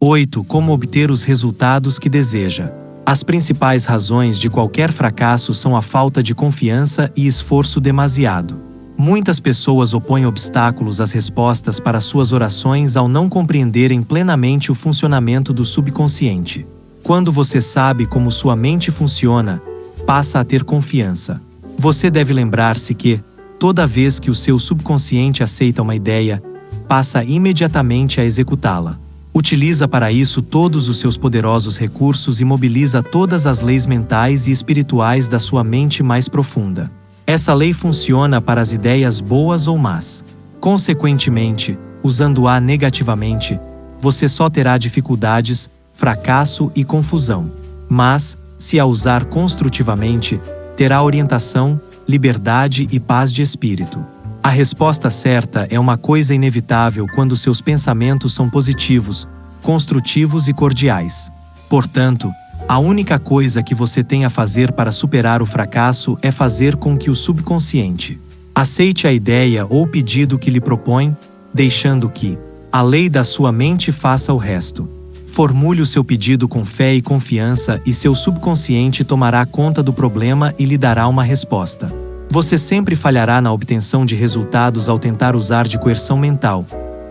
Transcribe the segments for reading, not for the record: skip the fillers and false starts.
8. Como obter os resultados que deseja. As principais razões de qualquer fracasso são a falta de confiança e esforço demasiado. Muitas pessoas opõem obstáculos às respostas para suas orações ao não compreenderem plenamente o funcionamento do subconsciente. Quando você sabe como sua mente funciona, passa a ter confiança. Você deve lembrar-se que, toda vez que o seu subconsciente aceita uma ideia, passa imediatamente a executá-la. Utiliza para isso todos os seus poderosos recursos e mobiliza todas as leis mentais e espirituais da sua mente mais profunda. Essa lei funciona para as ideias boas ou más. Consequentemente, usando-a negativamente, você só terá dificuldades, fracasso e confusão. Mas, se a usar construtivamente, terá orientação, liberdade e paz de espírito. A resposta certa é uma coisa inevitável quando seus pensamentos são positivos, construtivos e cordiais. Portanto, a única coisa que você tem a fazer para superar o fracasso é fazer com que o subconsciente aceite a ideia ou pedido que lhe propõe, deixando que a lei da sua mente faça o resto. Formule o seu pedido com fé e confiança e seu subconsciente tomará conta do problema e lhe dará uma resposta. Você sempre falhará na obtenção de resultados ao tentar usar de coerção mental,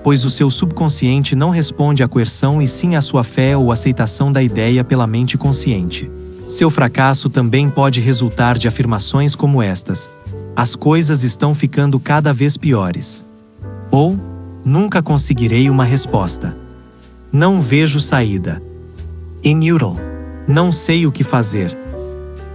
pois o seu subconsciente não responde à coerção e sim à sua fé ou aceitação da ideia pela mente consciente. Seu fracasso também pode resultar de afirmações como estas: as coisas estão ficando cada vez piores. Ou, nunca conseguirei uma resposta. Não vejo saída. Inútil. Não sei o que fazer.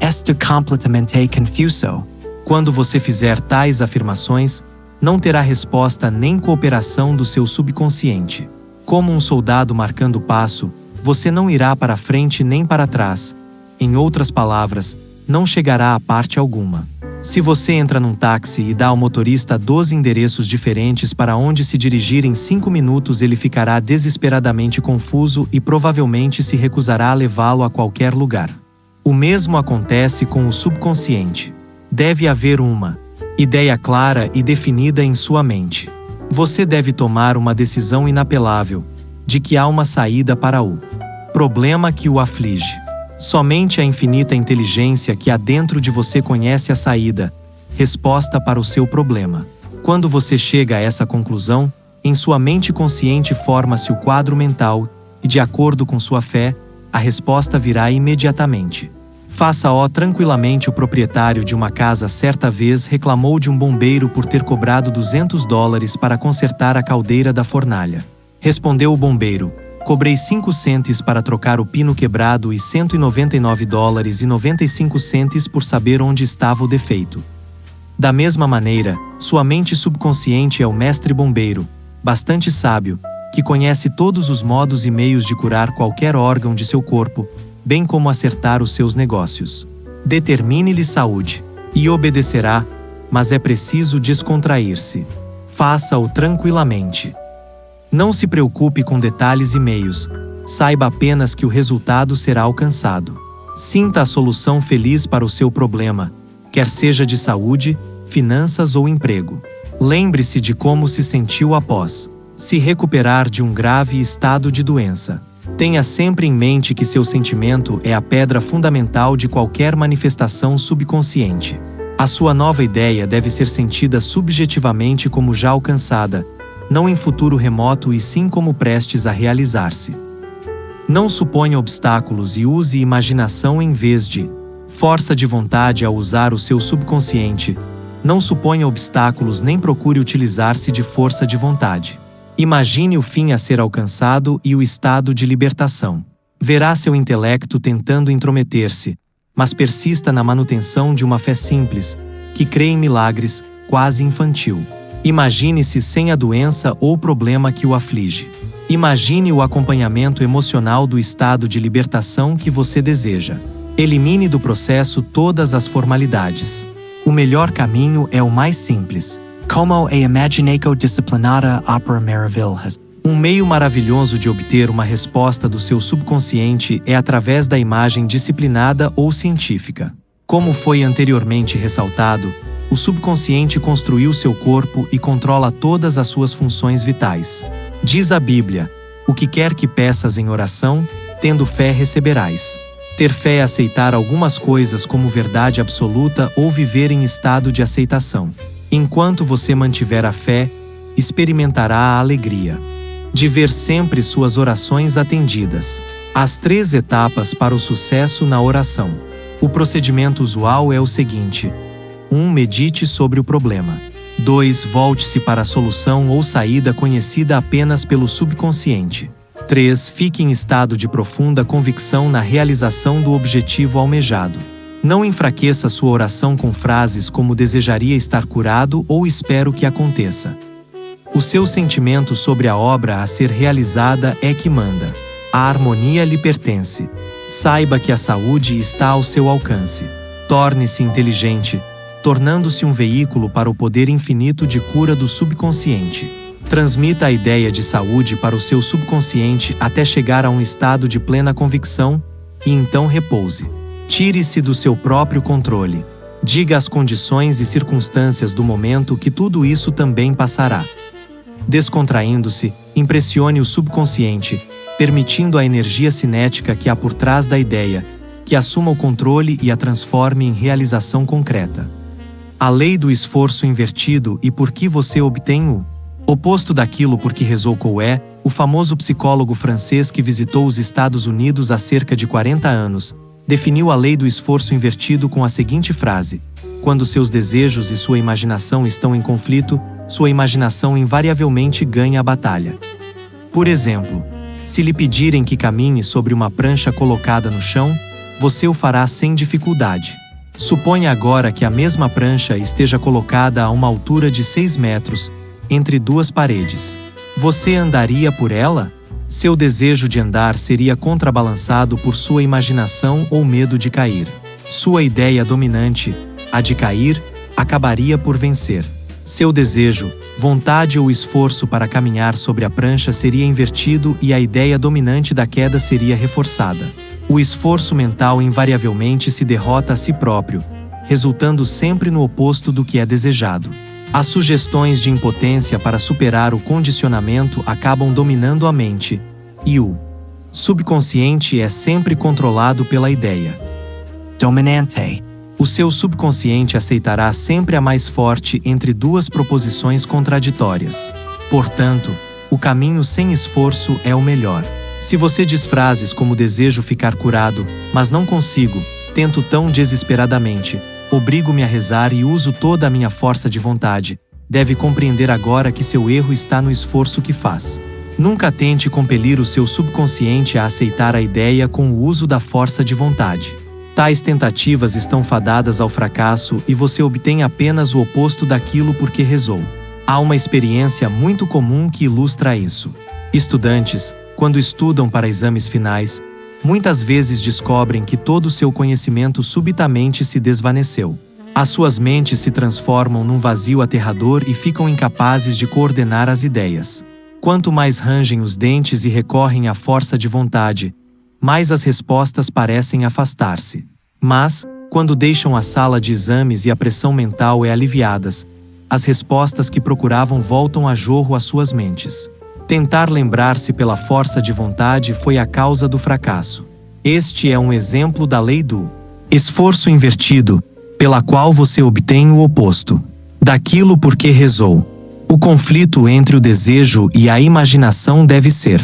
Esto completamente confuso. Quando você fizer tais afirmações, não terá resposta nem cooperação do seu subconsciente. Como um soldado marcando passo, você não irá para frente nem para trás. Em outras palavras, não chegará a parte alguma. Se você entra num táxi e dá ao motorista 12 endereços diferentes para onde se dirigir em 5 minutos, ele ficará desesperadamente confuso e provavelmente se recusará a levá-lo a qualquer lugar. O mesmo acontece com o subconsciente. Deve haver uma ideia clara e definida em sua mente. Você deve tomar uma decisão inapelável de que há uma saída para o problema que o aflige. Somente a infinita inteligência que há dentro de você conhece a saída, resposta para o seu problema. Quando você chega a essa conclusão, em sua mente consciente forma-se o quadro mental e, de acordo com sua fé, a resposta virá imediatamente. Faça-o tranquilamente. O proprietário de uma casa certa vez reclamou de um bombeiro por ter cobrado $200 para consertar a caldeira da fornalha. Respondeu o bombeiro: cobrei 5 centes para trocar o pino quebrado e $199,95 por saber onde estava o defeito. Da mesma maneira, sua mente subconsciente é o mestre bombeiro, bastante sábio, que conhece todos os modos e meios de curar qualquer órgão de seu corpo, bem como acertar os seus negócios. Determine-lhe saúde, e obedecerá, mas é preciso descontrair-se. Faça-o tranquilamente. Não se preocupe com detalhes e meios, saiba apenas que o resultado será alcançado. Sinta a solução feliz para o seu problema, quer seja de saúde, finanças ou emprego. Lembre-se de como se sentiu após se recuperar de um grave estado de doença. Tenha sempre em mente que seu sentimento é a pedra fundamental de qualquer manifestação subconsciente. A sua nova ideia deve ser sentida subjetivamente como já alcançada, não em futuro remoto e sim como prestes a realizar-se. Não suponha obstáculos e use imaginação em vez de força de vontade ao usar o seu subconsciente. Não suponha obstáculos nem procure utilizar-se de força de vontade. Imagine o fim a ser alcançado e o estado de libertação. Verá seu intelecto tentando intrometer-se, mas persista na manutenção de uma fé simples, que crê em milagres, quase infantil. Imagine-se sem a doença ou problema que o aflige. Imagine o acompanhamento emocional do estado de libertação que você deseja. Elimine do processo todas as formalidades. O melhor caminho é o mais simples. Como a imaginação disciplinada opera maravilhas. Um meio maravilhoso de obter uma resposta do seu subconsciente é através da imagem disciplinada ou científica. Como foi anteriormente ressaltado, o subconsciente construiu seu corpo e controla todas as suas funções vitais. Diz a Bíblia: O que quer que peças em oração, tendo fé receberás. Ter fé é aceitar algumas coisas como verdade absoluta ou viver em estado de aceitação. Enquanto você mantiver a fé, experimentará a alegria de ver sempre suas orações atendidas. As 3 etapas para o sucesso na oração. O procedimento usual é o seguinte: 1. Medite sobre o problema. 2. Volte-se para a solução ou saída conhecida apenas pelo subconsciente. 3. Fique em estado de profunda convicção na realização do objetivo almejado. Não enfraqueça sua oração com frases como desejaria estar curado ou espero que aconteça. O seu sentimento sobre a obra a ser realizada é que manda. A harmonia lhe pertence. Saiba que a saúde está ao seu alcance. Torne-se inteligente, tornando-se um veículo para o poder infinito de cura do subconsciente. Transmita a ideia de saúde para o seu subconsciente até chegar a um estado de plena convicção, e então repouse. Tire-se do seu próprio controle. Diga às condições e circunstâncias do momento que tudo isso também passará. Descontraindo-se, impressione o subconsciente, permitindo a energia cinética que há por trás da ideia, que assuma o controle e a transforme em realização concreta. A lei do esforço invertido e por que você obtém o oposto daquilo por que rezou Coué, o famoso psicólogo francês que visitou os Estados Unidos há cerca de 40 anos, definiu a lei do esforço invertido com a seguinte frase: quando seus desejos e sua imaginação estão em conflito, sua imaginação invariavelmente ganha a batalha. Por exemplo, se lhe pedirem que caminhe sobre uma prancha colocada no chão, você o fará sem dificuldade. Suponha agora que a mesma prancha esteja colocada a uma altura de 6 metros, entre 2 paredes. Você andaria por ela? Seu desejo de andar seria contrabalançado por sua imaginação ou medo de cair. Sua ideia dominante, a de cair, acabaria por vencer. Seu desejo, vontade ou esforço para caminhar sobre a prancha seria invertido e a ideia dominante da queda seria reforçada. O esforço mental invariavelmente se derrota a si próprio, resultando sempre no oposto do que é desejado. As sugestões de impotência para superar o condicionamento acabam dominando a mente, e o subconsciente é sempre controlado pela ideia dominante. O seu subconsciente aceitará sempre a mais forte entre 2 proposições contraditórias. Portanto, o caminho sem esforço é o melhor. Se você diz frases como desejo ficar curado, mas não consigo, tento tão desesperadamente, obrigo-me a rezar e uso toda a minha força de vontade, deve compreender agora que seu erro está no esforço que faz. Nunca tente compelir o seu subconsciente a aceitar a ideia com o uso da força de vontade. Tais tentativas estão fadadas ao fracasso e você obtém apenas o oposto daquilo por que rezou. Há uma experiência muito comum que ilustra isso. Estudantes, quando estudam para exames finais, muitas vezes descobrem que todo o seu conhecimento subitamente se desvaneceu. As suas mentes se transformam num vazio aterrador e ficam incapazes de coordenar as ideias. Quanto mais rangem os dentes e recorrem à força de vontade, mais as respostas parecem afastar-se. Mas, quando deixam a sala de exames e a pressão mental é aliviadas, as respostas que procuravam voltam a jorro às suas mentes. Tentar lembrar-se pela força de vontade foi a causa do fracasso. Este é um exemplo da lei do esforço invertido, pela qual você obtém o oposto daquilo por que rezou. O conflito entre o desejo e a imaginação deve ser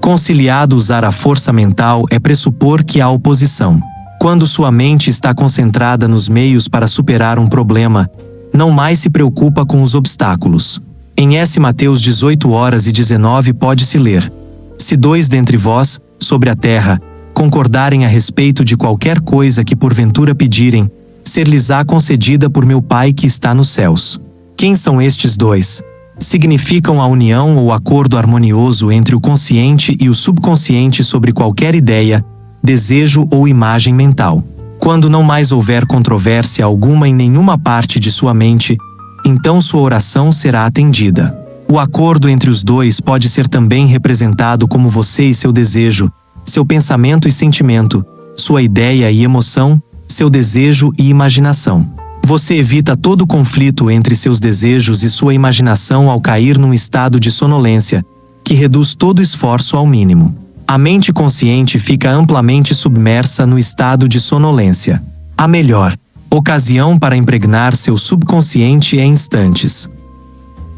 conciliado. Usar a força mental é pressupor que há oposição. Quando sua mente está concentrada nos meios para superar um problema, não mais se preocupa com os obstáculos. Em S. Mateus 18:19 pode-se ler: se 2 dentre vós, sobre a terra, concordarem a respeito de qualquer coisa que porventura pedirem, ser-lhes-á concedida por meu Pai que está nos céus. Quem são estes 2? Significam a união ou acordo harmonioso entre o consciente e o subconsciente sobre qualquer ideia, desejo ou imagem mental. Quando não mais houver controvérsia alguma em nenhuma parte de sua mente, então sua oração será atendida. O acordo entre os 2 pode ser também representado como você e seu desejo, seu pensamento e sentimento, sua ideia e emoção, seu desejo e imaginação. Você evita todo conflito entre seus desejos e sua imaginação ao cair num estado de sonolência, que que reduz todo esforço ao mínimo. A mente consciente fica amplamente submersa no estado de sonolência. A melhor ocasião para impregnar seu subconsciente é instantes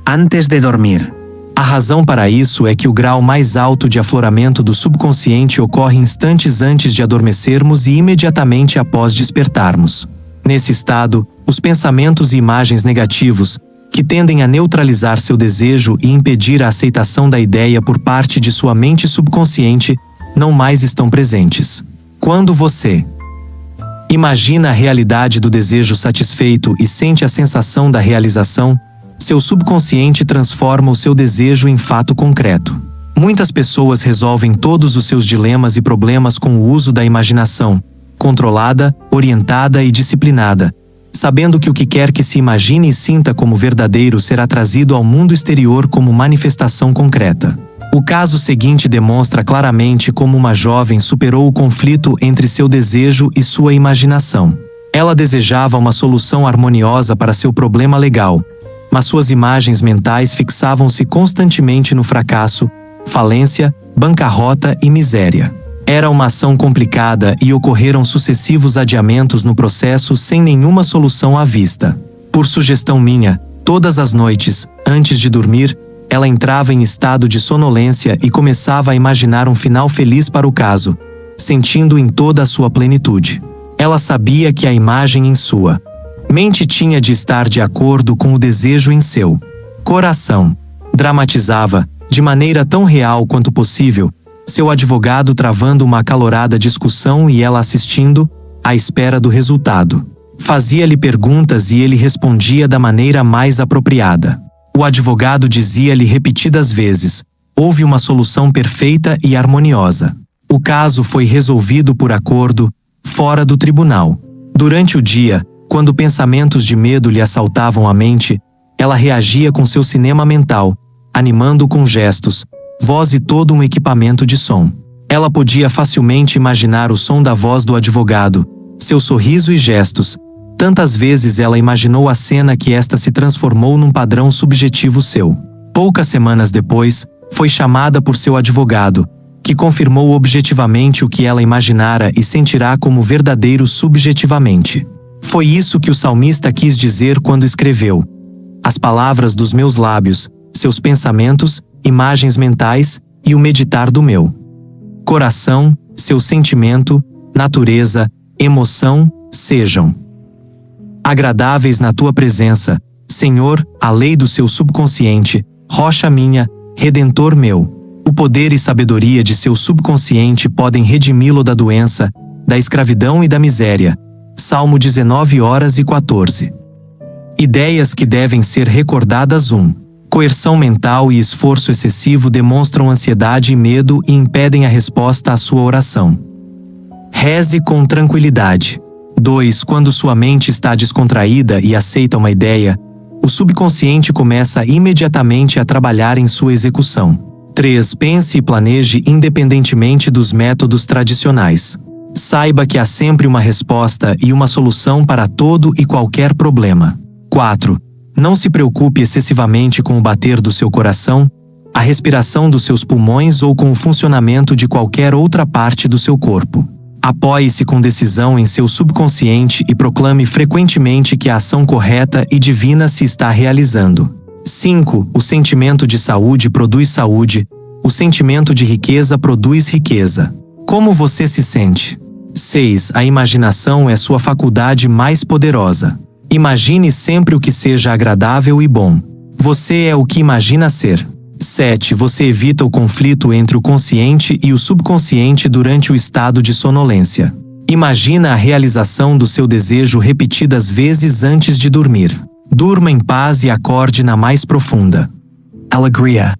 antes de dormir. A razão para isso é que o grau mais alto de afloramento do subconsciente ocorre instantes antes de adormecermos e imediatamente após despertarmos. Nesse estado, os pensamentos e imagens negativos, que tendem a neutralizar seu desejo e impedir a aceitação da ideia por parte de sua mente subconsciente, não mais estão presentes. Quando você imagina a realidade do desejo satisfeito e sente a sensação da realização, seu subconsciente transforma o seu desejo em fato concreto. Muitas pessoas resolvem todos os seus dilemas e problemas com o uso da imaginação, controlada, orientada e disciplinada, sabendo que o que quer que se imagine e sinta como verdadeiro será trazido ao mundo exterior como manifestação concreta. O caso seguinte demonstra claramente como uma jovem superou o conflito entre seu desejo e sua imaginação. Ela desejava uma solução harmoniosa para seu problema legal, mas suas imagens mentais fixavam-se constantemente no fracasso, falência, bancarrota e miséria. Era uma ação complicada e ocorreram sucessivos adiamentos no processo sem nenhuma solução à vista. Por sugestão minha, todas as noites, antes de dormir, ela entrava em estado de sonolência e começava a imaginar um final feliz para o caso, sentindo em toda a sua plenitude. Ela sabia que a imagem em sua mente tinha de estar de acordo com o desejo em seu coração. Dramatizava, de maneira tão real quanto possível, seu advogado travando uma acalorada discussão e ela assistindo, à espera do resultado. Fazia-lhe perguntas e ele respondia da maneira mais apropriada. O advogado dizia-lhe repetidas vezes: houve uma solução perfeita e harmoniosa. O caso foi resolvido por acordo, fora do tribunal. Durante o dia, quando pensamentos de medo lhe assaltavam a mente, ela reagia com seu cinema mental, animando com gestos, voz e todo um equipamento de som. Ela podia facilmente imaginar o som da voz do advogado, seu sorriso e gestos. Tantas vezes ela imaginou a cena que esta se transformou num padrão subjetivo seu. Poucas semanas depois, foi chamada por seu advogado, que confirmou objetivamente o que ela imaginara e sentirá como verdadeiro subjetivamente. Foi isso que o salmista quis dizer quando escreveu: as palavras dos meus lábios, seus pensamentos, imagens mentais e o meditar do meu coração, seu sentimento, natureza, emoção, sejam agradáveis na tua presença, Senhor, a lei do seu subconsciente, rocha minha, redentor meu. O poder e sabedoria de seu subconsciente podem redimi-lo da doença, da escravidão e da miséria. Salmo 19:14. Ideias que devem ser recordadas. 1. Coerção mental e esforço excessivo demonstram ansiedade e medo e impedem a resposta à sua oração. Reze com tranquilidade. 2. Quando sua mente está descontraída e aceita uma ideia, o subconsciente começa imediatamente a trabalhar em sua execução. 3. Pense e planeje independentemente dos métodos tradicionais. Saiba que há sempre uma resposta e uma solução para todo e qualquer problema. 4. Não se preocupe excessivamente com o bater do seu coração, a respiração dos seus pulmões ou com o funcionamento de qualquer outra parte do seu corpo. Apoie-se com decisão em seu subconsciente e proclame frequentemente que a ação correta e divina se está realizando. 5. O sentimento de saúde produz saúde, o sentimento de riqueza produz riqueza. Como você se sente? 6. A imaginação é sua faculdade mais poderosa. Imagine sempre o que seja agradável e bom. Você é o que imagina ser. 7. Você evita o conflito entre o consciente e o subconsciente durante o estado de sonolência. Imagina a realização do seu desejo repetidas vezes antes de dormir. Durma em paz e acorde na mais profunda alegria.